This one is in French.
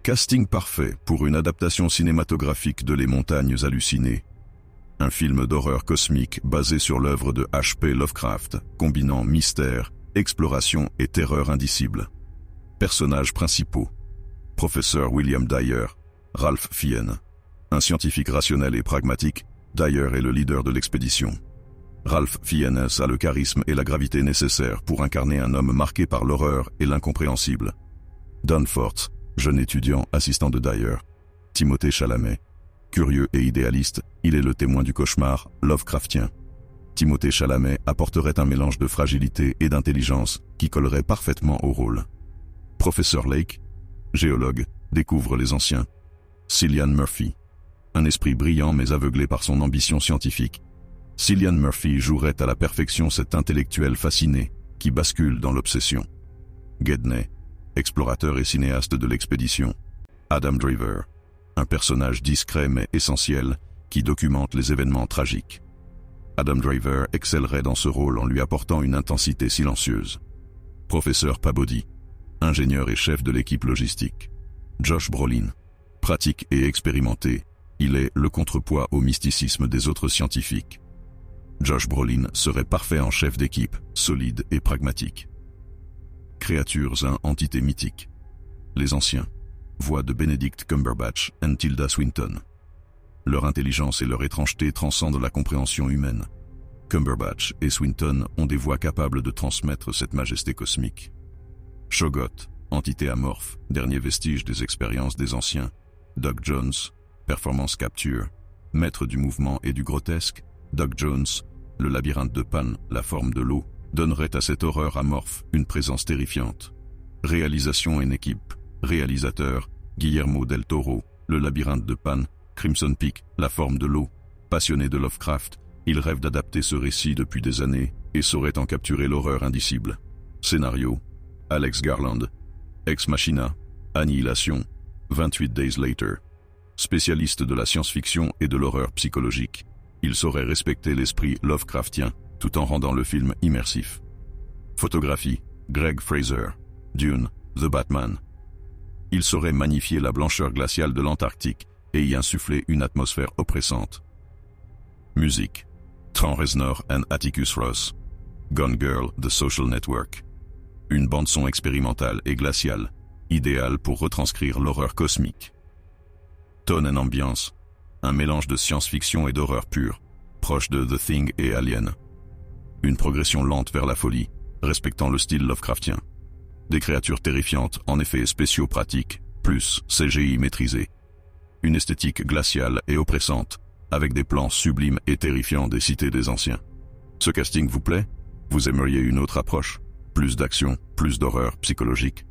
Casting parfait pour une adaptation cinématographique de Les Montagnes Hallucinées. Un film d'horreur cosmique basé sur l'œuvre de H.P. Lovecraft, combinant mystère, exploration et terreur indicible. Personnages principaux. Professeur William Dyer, Ralph Fiennes. Un scientifique rationnel et pragmatique, Dyer est le leader de l'expédition. Ralph Fiennes a le charisme et la gravité nécessaires pour incarner un homme marqué par l'horreur et l'incompréhensible. Don Forts, jeune étudiant assistant de Dyer. Timothée Chalamet. Curieux et idéaliste, il est le témoin du cauchemar Lovecraftien. Timothée Chalamet apporterait un mélange de fragilité et d'intelligence qui collerait parfaitement au rôle. Professeur Lake, géologue, découvre les anciens. Cillian Murphy. Un esprit brillant mais aveuglé par son ambition scientifique. Cillian Murphy jouerait à la perfection cet intellectuel fasciné qui bascule dans l'obsession. Gedney, explorateur et cinéaste de l'expédition. Adam Driver, un personnage discret mais essentiel qui documente les événements tragiques. Adam Driver excellerait dans ce rôle en lui apportant une intensité silencieuse. Professeur Pabodie, ingénieur et chef de l'équipe logistique. Josh Brolin, pratique et expérimenté, il est le contrepoids au mysticisme des autres scientifiques. Josh Brolin serait parfait en chef d'équipe, solide et pragmatique. Créatures et entités mythiques. Les anciens. Voix de Benedict Cumberbatch et Tilda Swinton. Leur intelligence et leur étrangeté transcendent la compréhension humaine. Cumberbatch et Swinton ont des voix capables de transmettre cette majesté cosmique. Shoggoth, entité amorphe, dernier vestige des expériences des anciens. Doug Jones, performance capture, maître du mouvement et du grotesque. Doug Jones, le labyrinthe de Pan, la forme de l'eau, donnerait à cette horreur amorphe une présence terrifiante. Réalisation en équipe. Réalisateur, Guillermo del Toro, le labyrinthe de Pan, Crimson Peak, la forme de l'eau. Passionné de Lovecraft, il rêve d'adapter ce récit depuis des années et saurait en capturer l'horreur indicible. Scénario, Alex Garland. Ex Machina, Annihilation, 28 Days Later. Spécialiste de la science-fiction et de l'horreur psychologique, il saurait respecter l'esprit Lovecraftien tout en rendant le film immersif. Photographie, Greg Fraser. Dune, The Batman. Il saurait magnifier la blancheur glaciale de l'Antarctique et y insuffler une atmosphère oppressante. Musique, Trent Reznor and Atticus Ross. Gone Girl, The Social Network. Une bande-son expérimentale et glaciale, idéale pour retranscrire l'horreur cosmique. Tone and ambiance, un mélange de science-fiction et d'horreur pure, proche de The Thing et Alien. Une progression lente vers la folie, respectant le style Lovecraftien. Des créatures terrifiantes en effets spéciaux pratiques, plus CGI maîtrisé. Une esthétique glaciale et oppressante, avec des plans sublimes et terrifiants des cités des anciens. Ce casting vous plaît? Vous aimeriez une autre approche? Plus d'action, plus d'horreur psychologique?